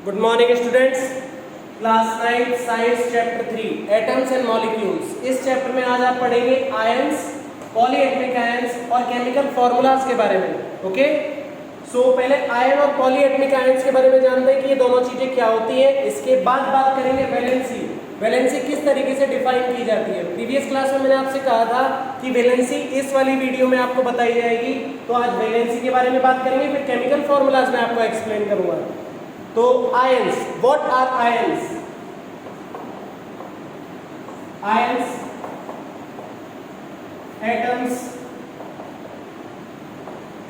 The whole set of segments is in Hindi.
Good morning students, class 9 science chapter 3 atoms and molecules. इस चैप्टर में आज आप पढ़ेंगे आयंस, पॉलीएटमिक आयंस और केमिकल फॉर्मूलाज के बारे में। ओके, सो पहले आयन और पॉलीएटमिक आयंस के बारे में जानते हैं कि ये दोनों चीजें क्या होती है। इसके बाद बात करेंगे वैलेंसी। वैलेंसी किस तरीके से डिफाइन की जाती है। प्रीवियस क्लास में मैंने आपसे कहा था कि वैलेंसी इस वाली वीडियो में आपको बताई जाएगी, तो आज वैलेंसी के बारे में बात करेंगे, फिर केमिकल फॉर्मूलाज में आपको एक्सप्लेन करूंगा। तो ions, what are ions? Ions atoms,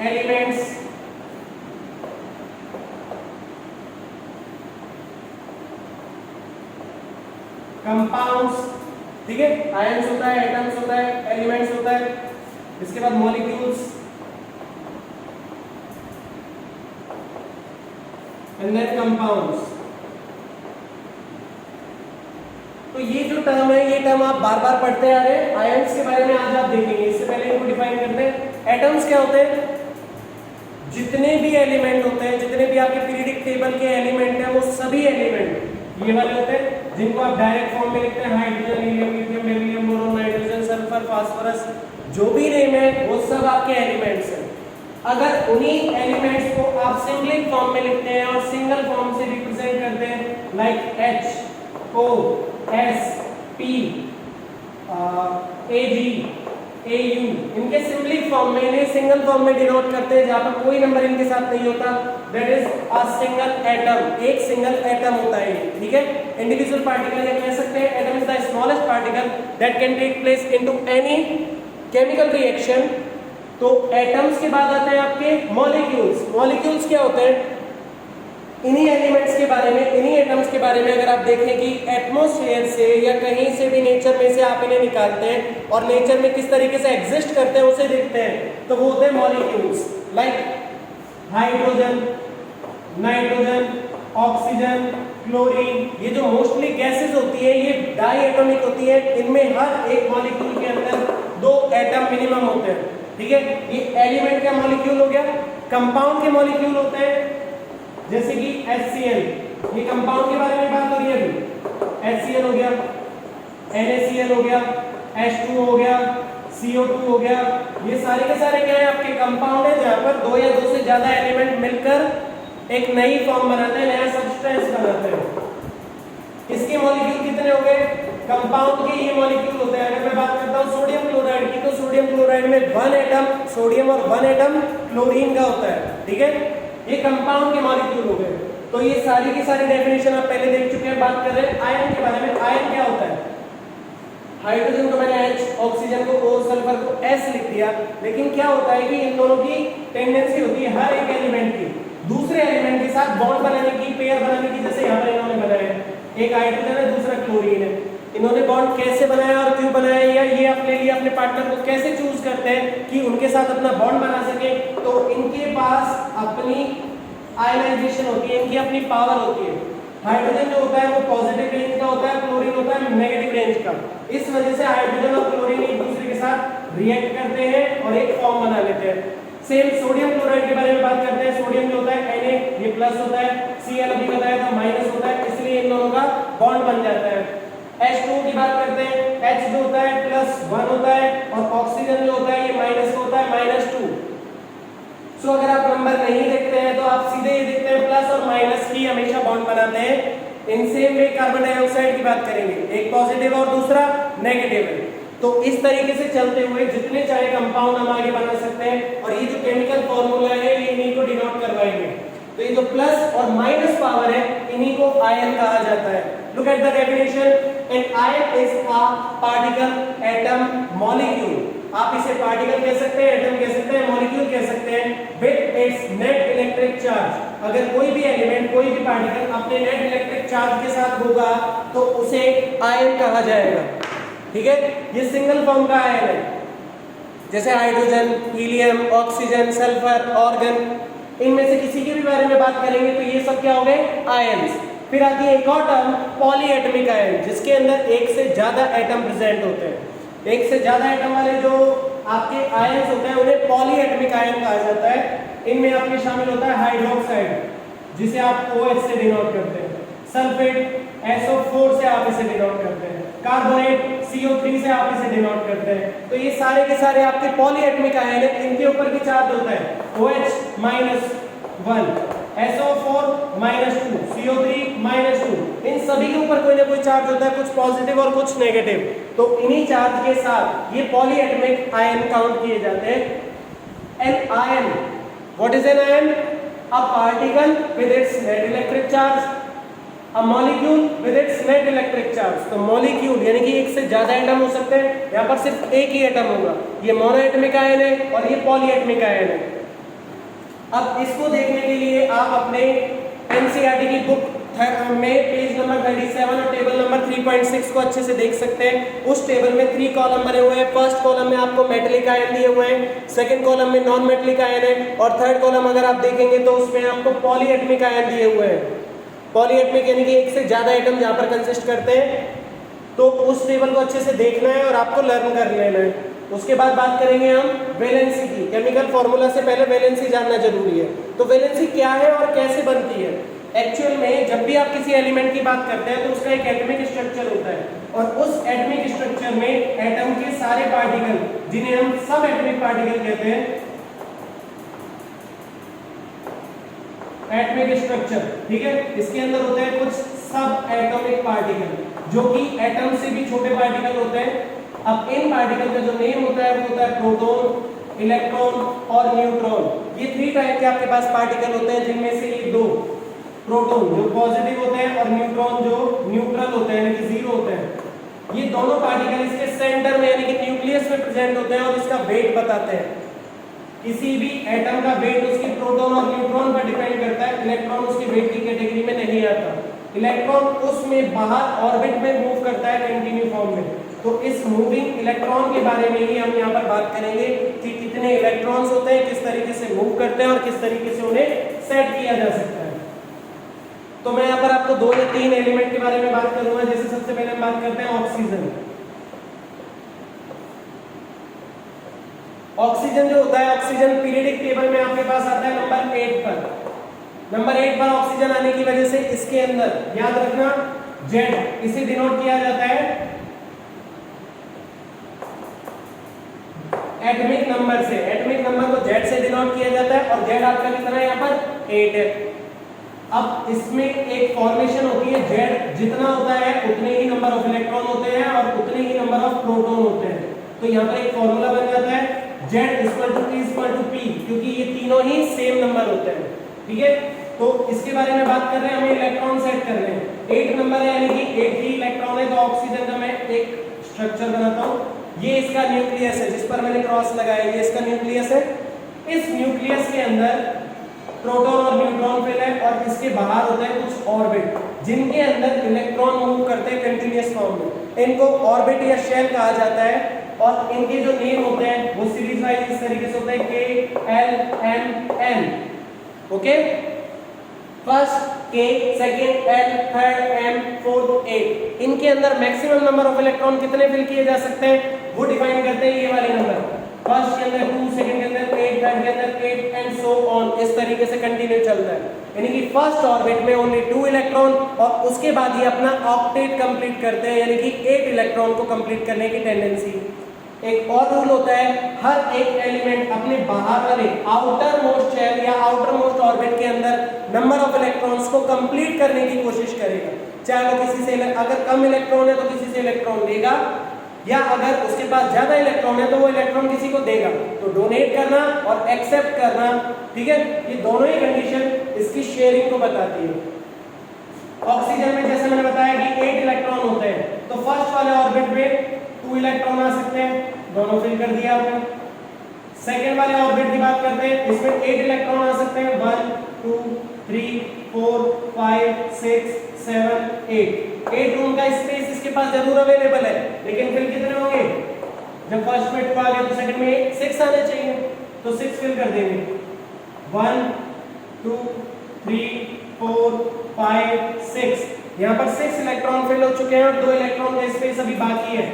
elements, compounds. ठीक है, आयंस होता है, एटम्स होता है, एलिमेंट्स होता है, इसके बाद मॉलिक्यूल्स एंड देन कंपाउंड्स। तो ये जो टर्म है, ये टर्म आप बार बार पढ़ते आ रहे हैं। आयंस के बारे में आज आप देखेंगे। इससे पहले इनको डिफाइन करते हैं। एटम्स क्या होते हैं? जितने भी एलिमेंट होते हैं, जितने भी आपके पीरियोडिक टेबल के एलिमेंट हैं, वो सभी एलिमेंट ये वाले होते हैं जिनको आप डायरेक्ट फॉर्म में लिखते हैं। Hydrogen, helium, lithium, beryllium, boron, nitrogen, sulphur, phosphorus, जो भी नेम है वो सब आपके एलिमेंट्स हैं। अगर उन्हीं एलिमेंट्स को आप सिंगल फॉर्म में लिखते हैं और सिंगल फॉर्म से रिप्रेजेंट करते हैं, like H, O, S, P, Ag, Au, इनके सिंपली फॉर्म में, इन्हें सिंगल फॉर्म में डिनोट करते हैं जहां पर कोई नंबर इनके साथ नहीं होता। That is a single atom. एक सिंगल एटम होता है, ठीक है। इंडिविजुअल पार्टिकल या कह सकते हैं atom is the smallest particle that can take place into any chemical reaction. तो एटम्स के बाद आते हैं आपके मॉलिक्यूल्स। मॉलिक्यूल्स क्या होते हैं? इन्हीं एलिमेंट्स के बारे में, इन्हीं एटम्स के बारे में अगर आप देखें कि एटमॉस्फेयर से या कहीं से भी नेचर में से आप इन्हें निकालते हैं और नेचर में किस तरीके से एग्जिस्ट करते हैं उसे देखते हैं, तो वो होते हैं molecules. Like hydrogen, nitrogen, oxygen, chlorine, ये जो मोस्टली गैसेस होती है ये डाई एटॉमिक होती है। इनमें हर एक मॉलिक्यूल के अंदर 2 एटम मिनिमम होते हैं, ठीक है। ये एलिमेंट का मॉलिक्यूल हो गया। कंपाउंड के मॉलिक्यूल होते हैं जैसे कि HCl, ये कंपाउंड के बारे में बात हो रही है अभी। HCl हो गया, NaCl हो गया, H2 हो गया, CO2 हो गया। ये सारे के सारे क्या है? आपके कंपाउंड है जहां पर 2 या 2 से ज्यादा एलिमेंट मिलकर एक नई फॉर्म बनाते हैं, नया सब्सटेंस बनाते हैं। इसके मॉलिक्यूल कितने हो गए? कंपाउंड के ये मॉलिक्यूल होते हैं। अगर मैं बात करता हूं सोडियम क्लोराइड की, तो सोडियम क्लोराइड में 1 एटम सोडियम और 1 एटम क्लोरीन का होता है, ठीक है। ये कंपाउंड के मॉलिक्यूल हो गए। तो ये सारी की सारी डेफिनेशन आप पहले देख चुके हैं। बात कर रहे हैं आयन के बारे में। आयन क्या होता है? हाइड्रोजन को मैंने H, ऑक्सीजन को O, सल्फर को S लिख दिया। लेकिन क्या होता है कि इन दोनों की टेंडेंसी होती है हर एक एलिमेंट की दूसरे एलिमेंट के साथ बॉन्ड बनाने की, पेयर बनाने की। जैसे यहाँ पर इन्होंने बनाया है, एक हाइड्रोजन है, दूसरा क्लोरीन है। इन्होंने बॉन्ड कैसे बनाया और क्यों बनाया, या ये अपने लिए अपने पार्टनर को कैसे चूज करते हैं कि उनके साथ अपना बॉन्ड बना सके, तो इनके पास अपनी आयनाइजेशन होती है, इनकी अपनी पावर होती है। हाइड्रोजन जो होता है वो पॉजिटिव रेंज का होता है, क्लोरीन होता है नेगेटिव रेंज का। इस वजह से हाइड्रोजन और क्लोरीन एक दूसरे के साथ रिएक्ट करते हैं और एक फॉर्म बना लेते हैं। सेम सोडियम क्लोराइड के बारे में बात करते हैं। सोडियम जो होता है Na, ये प्लस होता है, Cl अभी बताया था माइनस होता है, इसलिए इन दोनों का बॉन्ड बन जाता है। H2 की बात करते हैं। H जो होता है +1 होता है और ऑक्सीजन जो होता है ये माइनस का होता है, -2। सो अगर आप नंबर नहीं देखते हैं तो आप सीधे ये देखते हैं प्लस और माइनस की हमेशा बॉन्ड बनाते हैं। In same way carbon dioxide की बात करेंगे, एक पॉजिटिव और दूसरा नेगेटिव है। तो इस तरीके से चलते हुए जितने चाहे कंपाउंड हम आगे बना सकते हैं। और ये जो केमिकल फॉर्मूला है ये इन्हीं को डिनोट करवाएंगे। तो ये जो प्लस और माइनस पावर है इन्हीं को आयन कहा जाता है। Look at the definition. An ion is a particle, atom, molecule. आप इसे पार्टिकल कह सकते हैं, एटम कह सकते हैं, मॉलिक्यूल कह सकते हैं, with its net electric charge. अगर कोई भी एलिमेंट, कोई भी पार्टिकल अपने नेट इलेक्ट्रिक चार्ज के साथ होगा तो उसे आयन कहा जाएगा, ठीक है। ये सिंगल फॉर्म का आयन है, जैसे hydrogen, helium, oxygen, sulphur, organ, इनमें से किसी के भी बारे में बात करेंगे तो ये सब क्या हो गए? आयंस। फिर आती है एक और टर्म पॉलीएटमिक आयन, जिसके अंदर एक से ज्यादा एटम प्रेजेंट होते हैं। एक से ज्यादा एटम वाले जो आपके आयंस होते हैं उन्हें पॉलीएटमिक आयन कहा जाता है। इनमें आपके शामिल होता है हाइड्रोक्साइड, जिसे आप OH से डिनोट करते हैं, सल्फेट SO4 से आप इसे डिनोट करते हैं, कार्बोनेट CO3 से आप इसे डिनोट करते हैं। तो ये सारे के सारे आपके पॉलीएटमिक आयन है, इनके ऊपर भी चार्ज होता है OH -1, SO4 -2, CO3 -2, इन सभी के ऊपर कोई ना कोई चार्ज होता है, कुछ पॉजिटिव और कुछ नेगेटिव। तो इन्हीं चार्ज के साथ ये पॉलीएटमिक आयन काउंट किए जाते हैं। An ion, what is an ion? A particle with its net electric charge, a molecule with its net electric charge. तो मॉलिक्यूल यानी कि एक से ज्यादा एटम हो सकते हैं, यहाँ पर सिर्फ एक ही एटम होगा। ये मोनोएटमिक आयन है और ये पॉलीएटमिक आयन है। अब इसको देखने के लिए आप अपने एनसीईआरटी की बुक में पेज नंबर 37 और टेबल नंबर 3.6 को अच्छे से देख सकते हैं। उस टेबल में 3 कॉलम बने हुए हैं। फर्स्ट कॉलम में आपको मेटेलिक आयन दिए हुए हैं, सेकंड कॉलम में नॉन मेटेलिक आयन है, और थर्ड कॉलम अगर आप देखेंगे तो उसमें आपको पॉलीएटमिक आयन दिए हुए हैं। पॉलीएटमिक यानी कि एक से ज्यादा एटम जहां पर कंसिस्ट करते हैं। तो उस टेबल को अच्छे से देखना है और आपको लर्न कर लेना है। उसके बाद बात करेंगे हम वैलेंसी की। केमिकल फॉर्मूला से पहले वैलेंसी जानना जरूरी है। तो वैलेंसी क्या है और कैसे बनती है? एक्चुअल में जब भी आप किसी एलिमेंट की बात करते हैं तो उसका एक एटॉमिक स्ट्रक्चर होता है, और उस एटॉमिक स्ट्रक्चर में एटम के सारे पार्टिकल, जिन्हें हम सब एटॉमिक पार्टिकल कहते हैं, एटॉमिक स्ट्रक्चर, ठीक है, इसके अंदर होते हैं कुछ सब एटॉमिक पार्टिकल जो कि एटम से भी छोटे पार्टिकल होते हैं। अब इन पार्टिकल का जो नेम होता है वो होता है प्रोटॉन, इलेक्ट्रॉन और न्यूट्रॉन। ये 3 टाइप के आपके पास पार्टिकल होते हैं, जिनमें से ये 2 प्रोटॉन जो पॉजिटिव होते हैं और न्यूट्रॉन जो न्यूट्रल होते हैं, यानी कि जीरो होते हैं। ये दोनों पार्टिकल इसके सेंटर में यानी कि न्यूक्लियस में प्रेजेंट होते हैं और इसका वेट बताते हैं। किसी भी एटम का वेट उसके प्रोटॉन और न्यूट्रॉन पर डिपेंड करता है। इलेक्ट्रॉन उसके वेट की कैटेगरी में नहीं आता। इलेक्ट्रॉन उसमें बाहर ऑर्बिट में मूव करता है कंटिन्यू फॉर्म में। तो इस मूविंग इलेक्ट्रॉन के बारे में ही हम यहाँ पर बात करेंगे कि कितने इलेक्ट्रॉन्स होते हैं, किस तरीके से मूव करते हैं और किस तरीके से उन्हें सेट किया जा सकता है। तो मैं यहाँ पर आपको 2 या 3 एलिमेंट के बारे में बात करूंगा। जैसे सबसे पहले हम बात करते हैं ऑक्सीजन। ऑक्सीजन जो होता है, ऑक्सीजन पीरियडिक टेबल में आपके पास आता है नंबर 8 पर। नंबर 8 पर ऑक्सीजन आने की वजह से इसके अंदर याद रखना Z, इसे डिनोट किया जाता है एटॉमिक नंबर से। एटॉमिक नंबर को Z से डिनोट किया जाता है और Z आपका कितना है यहाँ पर 8 है। अब इसमें एक फॉर्मेशन होती है, Z जितना होता है उतने ही नंबर ऑफ इलेक्ट्रॉन होते हैं और उतने ही नंबर ऑफ प्रोटॉन होते हैं। तो यहाँ पर एक फॉर्मूला बन जाता है Z = P, क्योंकि ये तीनों ही सेम नंबर होते हैं, ठीक है। तो इसके बारे में बात कर रहे हैं, हमें इलेक्ट्रॉन सेट कर रहे हैं। 8 नंबर है यानी कि 8 ही इलेक्ट्रॉन है। तो ऑक्सीजन का मैं एक स्ट्रक्चर बनाता हूँ। ये इसका न्यूक्लियस है जिस पर मैंने क्रॉस लगाया, ये इसका न्यूक्लियस है। इस न्यूक्लियस के अंदर प्रोटॉन और न्यूट्रॉन फिल है और इसके बाहर होते हैं कुछ ऑर्बिट, जिनके अंदर इलेक्ट्रॉन मूव करते हैं कंटीन्यूअस फॉर्म में। इनको ऑर्बिट या शेल कहा जाता है और इनके जो नेम होते हैं वो सीरीज वाइज इस तरीके से होते हैं K, L, M, N। Okay, first K, second L, third M, fourth A। इनके अंदर मैक्सिमम नंबर ऑफ इलेक्ट्रॉन कितने फिल किए जा सकते हैं वो डिफाइन करते हैं ये वाले नंबर। फर्स्ट के अंदर 2, सेकंड के अंदर 8, थर्ड के अंदर 8 एंड सो ऑन। इस तरीके से कंटिन्यू चलता है, यानी कि फर्स्ट ऑर्बिट में ओनली 2 इलेक्ट्रॉन और उसके बाद ये अपना ऑक्टेट कंप्लीट करते हैं, यानी कि 8 इलेक्ट्रॉन को कंप्लीट करने की टेंडेंसी। एक और रूल होता है, हर एक एलिमेंट अपने बाहर वाले आउटर मोस्ट शेल या आउटर मोस्ट ऑर्बिट के अंदर नंबर ऑफ इलेक्ट्रॉन्स को कंप्लीट करने की कोशिश करेगा। चाहे वो किसी से अगर कम इलेक्ट्रॉन है तो किसी से इलेक्ट्रॉन लेगा, या अगर उसके पास ज्यादा इलेक्ट्रॉन है तो वो इलेक्ट्रॉन किसी को देगा। तो डोनेट करना और एक्सेप्ट करना, ठीक है, ये दोनों ही कंडीशन इसकी शेयरिंग को बताती है। ऑक्सीजन में जैसे मैंने बताया कि 8 इलेक्ट्रॉन होते हैं, तो फर्स्ट वाले ऑर्बिट में 2 इलेक्ट्रॉन आ सकते हैं, दोनों फिल कर दिया आपने। सेकंड वाले ऑर्बिट की बात करते हैं, इसमें 8 इलेक्ट्रॉन आ सकते हैं, 1, 2, 3, 4, 5, 6, 7, 8। 8 रूम का स्पेस इसके पास जरूर अवेलेबल है, लेकिन फिल कितने होंगे? जब फर्स्ट में 2 आ गया तो सेकंड में 6 आने चाहिए, तो 6 फिल कर देंगे। 1, 2, 3, 4, 5, 6। यहाँ पर 6 इलेक्ट्रॉन फिल हो चुके हैं और 2 इलेक्ट्रॉन का स्पेस अभी बाकी है।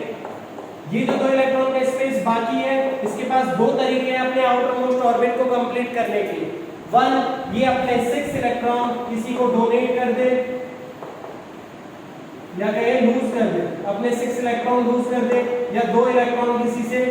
ये जो 2 इलेक्ट्रॉन का स्पेस बाकी है, इसके पास 2 तरीके हैं अपने आउटर मोस्ट ऑर्बिट को कंप्लीट करने के लिए। 1 ये अपने 6 इलेक्ट्रॉन किसी को डोनेट कर दे या कहे लूज कर दे, अपने 6 इलेक्ट्रॉन लूज कर दे, या 2 इलेक्ट्रॉन किसी से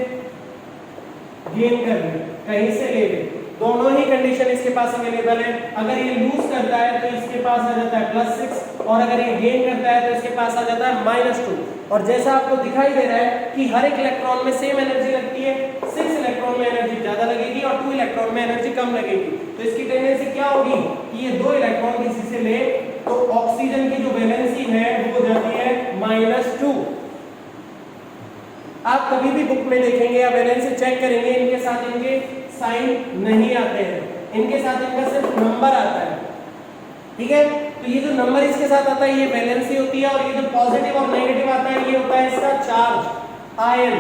गेन कर ले, कहीं से ले ले, दोनों ही कंडीशन इसके पास अवेलेबल है। अगर ये लूज करता है तो इसके पास आ जाता है +6 और अगर ये गेन करता है तो इसके पास आ जाता है -2। और जैसा आपको दिखाई दे रहा है कि हर एक इलेक्ट्रॉन में सेम एनर्जी लगती है, 6 इलेक्ट्रॉन में एनर्जी ज्यादा लगेगी और 2 इलेक्ट्रॉन में एनर्जी कम लगेगी। तो इसकी टेंडेंसी क्या होगी कि ये 2 इलेक्ट्रॉन किसी से ले तो ऑक्सीजन की जो वैलेंसी है वो हो जाती है -2। आप कभी भी बुक में देखेंगे या वैलेंसी चेक करेंगे, इनके साथ इनके साइन नहीं आते हैं, इनके साथ इनका सिर्फ नंबर आता है, ठीक है। तो ये जो नंबर इसके साथ आता है ये वैलेंसी होती है, और ये जो पॉजिटिव और नेगेटिव आता है ये होता है इसका charge, ion.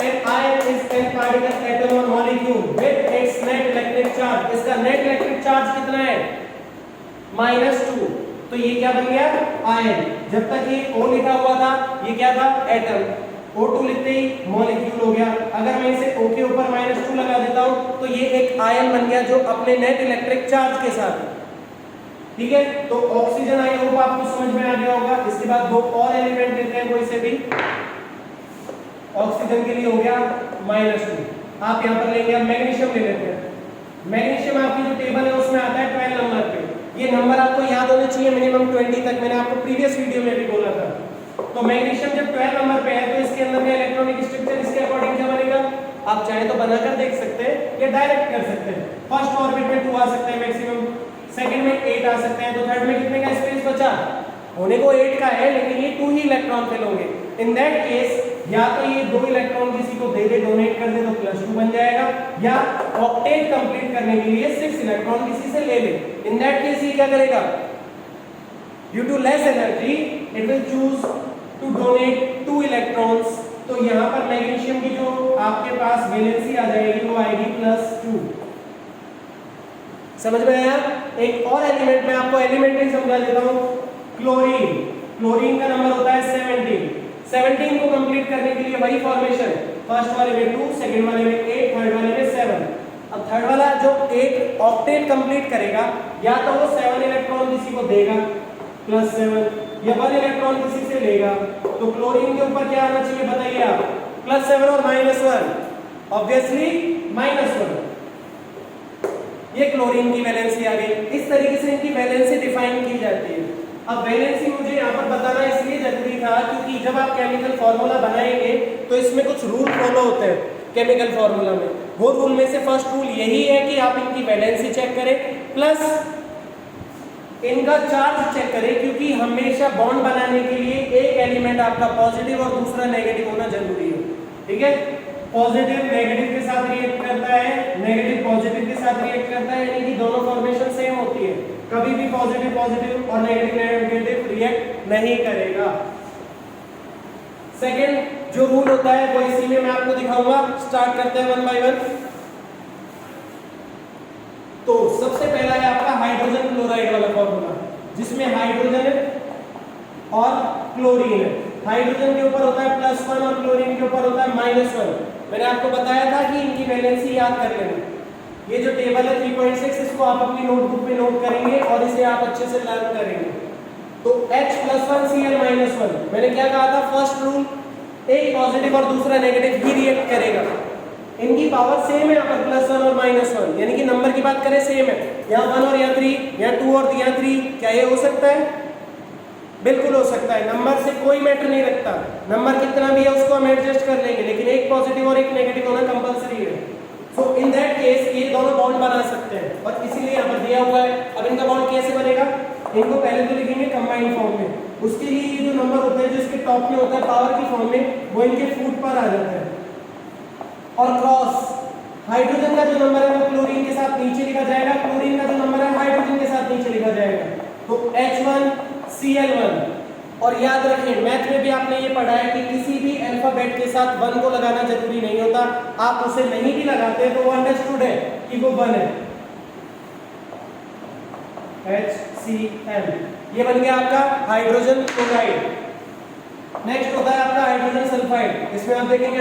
An ion is an particle atom और molecule with its net electric charge. इसका नेट इलेक्ट्रिक चार्ज कितना है -2। तो ये क्या बन गया आयन। जब तक ये O लिखा हुआ था ये क्या था एटम, O2 लिखते ही मॉलिक्यूल हो गया। अगर मैं इसे O के ऊपर -2 लगा देता हूं तो ये एक आयन बन गया जो अपने नेट इलेक्ट्रिक चार्ज के साथ, ठीक है। तो ऑक्सीजन आई होप आपको समझ में आ गया होगा। इसके बाद 2 और एलिमेंट लेते हैं कोई से भी। ऑक्सीजन के लिए हो गया -2। आप यहां पर लेंगे, अब मैग्नीशियम ले लेते हैं। मैग्नीशियम आपकी जो टेबल है उसमें आता है 12 नंबर पे। ये नंबर आपको याद होने चाहिए मिनिमम 20 तक, मैंने आपको प्रीवियस वीडियो में भी बोला था। तो मैग्नीशियम जब 12 नंबर पे है तो इसके अंदर का इलेक्ट्रॉनिक स्ट्रक्चर इसके अकॉर्डिंग क्या बनेगा, आप चाहे तो बनाकर देख सकते हैं या डायरेक्ट कर सकते हैं। फर्स्ट ऑर्बिट में 2 आ सकते हैं मैक्सिमम, सेकंड में 8 आ सकते हैं, तो थर्ड में कितने का स्पेस बचा, होने को 8 का है लेकिन ये 2 ही इलेक्ट्रॉन फिल होंगे। इन दैट केस या तो ये 2 इलेक्ट्रॉन किसी को दे दे, डोनेट कर दे तो +2 बन जाएगा, या ऑक्टेट कंप्लीट करने के लिए 6 इलेक्ट्रॉन किसी से ले ले। इन दैट केस ये क्या करेगा, due to less energy it will choose to donate 2 electrons. तो यहां पर मैग्नीशियम की जो आपके पास वैलेंसी आ जाएगी वो आएगी +2। समझ में आया। एक और एलिमेंट में आपको एलिमेंट्री समझा देता हूं, क्लोरीन। क्लोरीन का नंबर होता है 17। 17 को कंप्लीट करने के लिए वही फॉर्मेशन, फर्स्ट वाले में 2, सेकंड वाले में 8, थर्ड वाले में 7। अब थर्ड वाला जो 8 ऑक्टेट कंप्लीट करेगा या तो वो 7 इलेक्ट्रॉन किसी को देगा +7, या 1 इलेक्ट्रॉन किसी से लेगा। तो क्लोरीन के ऊपर क्या आना चाहिए बताइए आप, +7 और -1, ऑब्वियसली -1। ये क्लोरीन की वैलेंसी आ गई। इस तरीके से इनकी वैलेंसी डिफाइन की जाती है। अब वैलेंसी मुझे यहाँ पर बताना इसलिए जरूरी था क्योंकि जब आप केमिकल फार्मूला बनाएंगे तो इसमें कुछ रूल फॉलो होते हैं केमिकल फार्मूला में। वो रूल में से फर्स्ट रूल यही है कि आप इनकी वैलेंसी चेक करें प्लस इनका चार्ज चेक करें, क्योंकि हमेशा बॉन्ड बनाने के लिए एक एलिमेंट आपका पॉजिटिव और दूसरा नेगेटिव होना जरूरी है, ठीक है। पॉजिटिव नेगेटिव के साथ रिएक्ट करता है, नेगेटिव पॉजिटिव के साथ रिएक्ट करता है, यानी कि दोनों फॉर्मेशन सेम होती है। कभी भी पॉजिटिव पॉजिटिव और नेगेटिव नेगेटिव रिएक्ट नहीं करेगा। सेकंड जो रूल होता है वो इसी में मैं आपको दिखाऊंगा। स्टार्ट करते हैं 1 बाय 1। तो सबसे पहला है आपका हाइड्रोजन क्लोराइड वाला फॉर्मूला, जिसमें हाइड्रोजन और क्लोरीन है। हाइड्रोजन के ऊपर होता है +1 और क्लोरीन के ऊपर होता है -1। मैंने आपको बताया था कि इनकी वैलेंसी याद कर लेना। ये जो टेबल है 3.6 इसको आप अपनी नोटबुक में नोट करेंगे और इसे आप अच्छे से लर्न करेंगे। तो H+1 Cl-1, मैंने क्या कहा था, फर्स्ट रूल, एक पॉजिटिव और दूसरा नेगेटिव ही रिएक्ट करेगा। इनकी पावर सेम है यहाँ पर +1 और -1, यानी कि नंबर की बात करें सेम है। यहाँ 1 और यहाँ 3, यहाँ 2 और यहाँ 3, क्या ये हो सकता है? बिल्कुल हो सकता है। नंबर से कोई मैटर नहीं रखता, नंबर कितना भी है उसको हम एडजस्ट कर लेंगे, लेकिन एक पॉजिटिव और एक नेगेटिव होना कंपलसरी है। सो इन दैट केस ये दोनों बॉन्ड बना सकते हैं और इसीलिए यहाँ पर दिया हुआ है। अब इनका बॉन्ड कैसे बनेगा, इनको पहले तो लिखेंगे कंबाइंड फॉर्म में। उसके लिए ये जो नंबर होता है जो इसके टॉप में होता है पावर की फॉर्म में, वो इनके फुट पर आ जाता है। और क्रॉस हाइड्रोजन का जो नंबर है वो क्लोरीन के साथ नीचे लिखा जाएगा, क्लोरीन का जो नंबर है हाइड्रोजन के साथ नीचे लिखा जाएगा। तो H1Cl1। और याद रखें मैथ में भी आपने ये पढ़ा है कि किसी भी अल्फाबेट के साथ 1 को लगाना जरूरी नहीं होता। आप उसे नहीं भी लगाते तो वो अंडरस्टूड है कि वो 1 है। HCl, ये बन गया आपका हाइड्रोजन क्लोराइड। नेक्स्ट होता है आपका हाइड्रोजन सल्फाइड। इसमें आप देखेंगे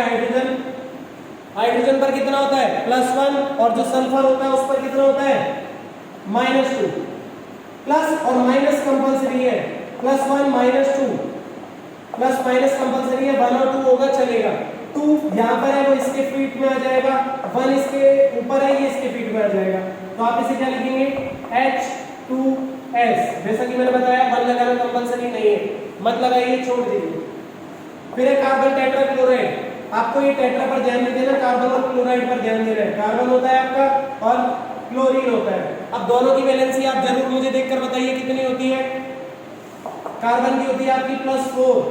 हाइड्रोजन पर कितना होता है +1 और जो सल्फर होता है उस पर कितना होता है -2 प्लस और माइनस कंपलसरी है, +1 -2 प्लस माइनस कंपलसरी है, 1 और 2 होगा चलेगा। 2 यहाँ पर है वो इसके फीट में आ जाएगा, 1 इसके ऊपर है ये इसके फीट में आ जाएगा। तो आप इसे क्या लिखेंगे H2S। जैसा कि मैंने बताया 1 लगाना कंपलसरी नहीं है, मत लगाइए, छोड़ दीजिए। फिर है कार्बन टेट्राक्लोराइड। आपको ये टेट्रा पर ध्यान नहीं देना, कार्बन और क्लोराइड पर ध्यान देना है। कार्बन होता है आपका और क्लोरीन होता है। अब दोनों की वैलेंसी आप जरूर मुझे देखकर बताइए कितनी होती है। कार्बन की होती है आपकी +4।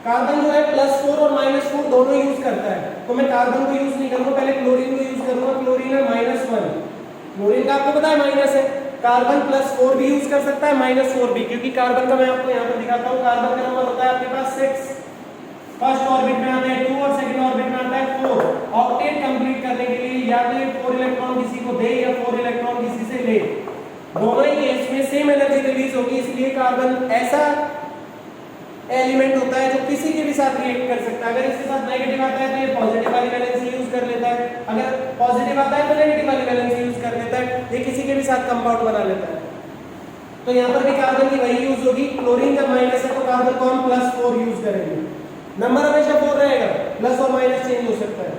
कार्बन जो है +4 और -4 दोनों यूज करता है, तो मैं कार्बन को यूज नहीं करूंगा, पहले क्लोरीन को यूज करूंगा। क्लोरीन है -1, क्लोरीन का आपको पता है माइनस है। कार्बन +4 भी यूज कर सकता है, -4 भी, क्योंकि कार्बन का मैं आपको यहाँ पर दिखाता हूँ। कार्बन का नंबर होता है आपके पास 6, फर्स्ट ऑर्बिट में आता है 2 और सेकंड ऑर्बिट में आता है 4। ऑक्टेट कंप्लीट करने के लिए या तो ये 4 इलेक्ट्रॉन किसी को दे या 4 इलेक्ट्रॉन किसी से ले, दोनों ही केस में सेम एनर्जी रिलीज होगी। इसलिए कार्बन ऐसा एलिमेंट होता है जो किसी के भी साथ रिएक्ट कर सकता है। अगर इसके साथ नेगेटिव आता है तो ये पॉजिटिव वाली वैलेंसी यूज कर लेता है, अगर पॉजिटिव आता है तो नेगेटिव वाली वैलेंसी यूज कर लेता है, ये किसी के भी साथ कंपाउंड बना लेता है। तो यहाँ पर भी कार्बन की वही यूज होगी। क्लोरीन जब माइनस है तो कार्बन को हम +4 यूज करेंगे। नंबर हमेशा 4 रहेगा, प्लस और माइनस चेंज हो सकता है।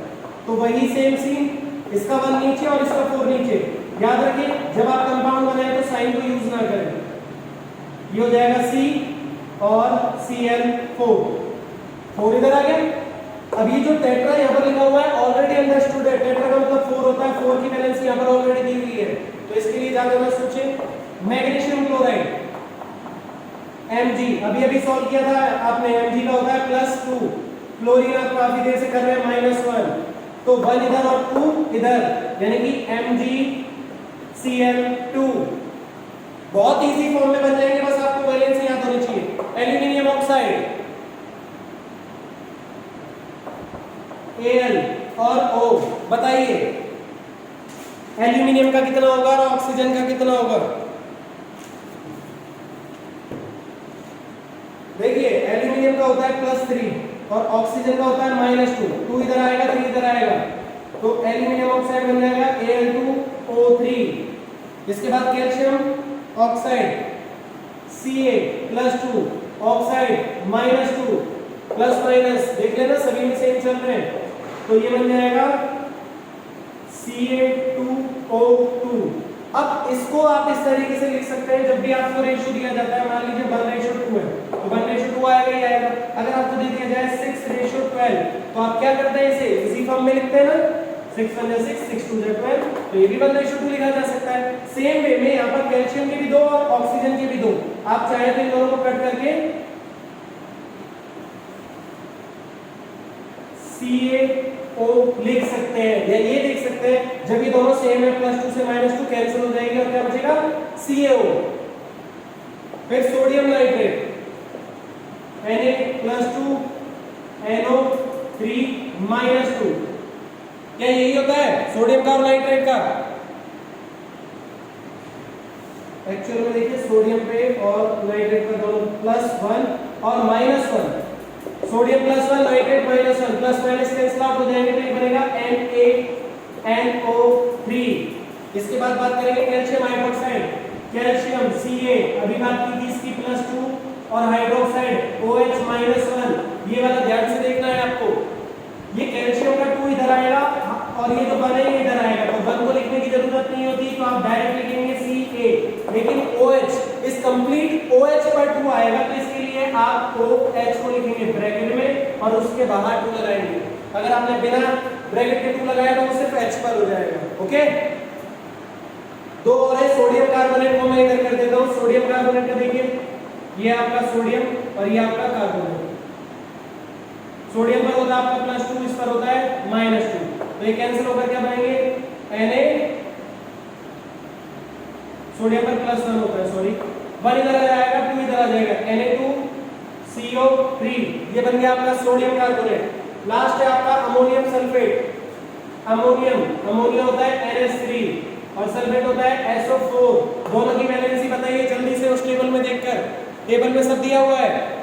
तो वही सेम सीन, इसका 1 नीचे और इसका 4 नीचे। याद रखिए जब आप कंपाउंड बनाए तो साइन को यूज ना करें। ये हो जाएगा C और Cl4, 4 इधर आ गया। अब ये जो टेट्रा यहाँ पर लिखा हुआ है ऑलरेडी अंडरस्टूड है, टेट्रा का मतलब 4 होता है, 4 की वैलेंसी यहाँ पर ऑलरेडी दी हुई है, तो इसके लिए ज्यादा ना सोचें। मैग्नीशियम क्लोराइड Mg, अभी सॉल्व किया था आपने, Mg का होता है +2, क्लोरीन आप काफी देर से कर रहे हैं -1, तो 1 इधर और 2 इधर, यानी कि MgCl2। बहुत इजी फॉर्म में बन जाएंगे, बस आपको वैलेंसी याद होनी चाहिए। एल्यूमिनियम ऑक्साइड Al और O, बताइए एल्यूमिनियम का कितना होगा और ऑक्सीजन का कितना होगा। देखिए एल्यूमिनियम का होता है +3 और ऑक्सीजन का होता है -2, 2 इधर आएगा 3 इधर आएगा, तो एल्यूमिनियम ऑक्साइड बन जाएगा Al2O3। इसके बाद calcium oxide Ca+2, oxide -2, plus minus देख लेना सभी में सेम चल रहे हैं, तो ये बन जाएगा Ca2O2। अब इसको आप इस तरीके से लिख सकते हैं, जब भी आपको रेशियो दिया जाता है, मान लीजिए 1:2 है तो 1:2 आएगा ही आएगा। अगर आपको दे दिया जाए 6:12 तो आप क्या करते हैं, इसे इसी फॉर्म में लिखते हैं ना, 6 1 6 6 2 12, तो ये भी 1:2 लिखा जा सकता है। सेम वे में यहाँ पर कैल्शियम के भी 2 और ऑक्सीजन के भी 2, आप चाहे तो इन दोनों को कट करके CaO लिख सकते हैं, या ये लिख सकते हैं जब ये दोनों सेम है, +2 से -2 कैंसिल हो जाएगी और क्या बचेगा CaO। फिर सोडियम नाइट्रेट Na+2 NO3-2, क्या यही होता है सोडियम का और नाइट्रेट का। एक्चुअल में देखिए सोडियम पे और नाइट्रेट का दोनों +1 और -1, sodium +1 nitrate -1, plus minus cancel out हो जाएंगे, तो ये बनेगा NaNO3। इसके बाद बात करेंगे कैल्शियम हाइड्रोक्साइड, कैल्शियम Ca, अभी बात की थी इसकी +2 और हाइड्रोक्साइड OH-1, ये वाला ध्यान से देखना है आपको। ये कैल्शियम का 2 इधर आएगा और ये जो 1 है ये इधर आएगा, तो 1 को लिखने की जरूरत नहीं होती, तो आप डायरेक्ट लिखेंगे Ca, लेकिन OH इस कंप्लीट OH पर 2 आएगा, तो इसके लिए आप OH को लिखेंगे ब्रैकेट में और उसके बाहर 2 लगाएंगे। अगर आपने बिना ब्रैकेट के 2 लगाया तो वो सिर्फ H पर हो जाएगा। ओके, 2 और है सोडियम कार्बोनेट, को मैं इधर कर देता हूँ। सोडियम कार्बोनेट का देखिए, ये आपका सोडियम और ये आपका कार्बोनेट। सोडियम पर होता है आपका +2, इस पर होता है -2, तो ये कैंसिल होकर क्या बनेंगे Na, सोडियम पर +1 होता है, सॉरी 1 इधर आ जाएगा 2 इधर आ जाएगा, Na2CO3, ये बन गया आपका सोडियम कार्बोनेट। लास्ट है आपका अमोनियम सल्फेट। अमोनिया होता है NH3 और सल्फेट होता है SO4। दोनों की वैलेंसी बताइए जल्दी से उस टेबल में देखकर, टेबल में सब दिया हुआ है।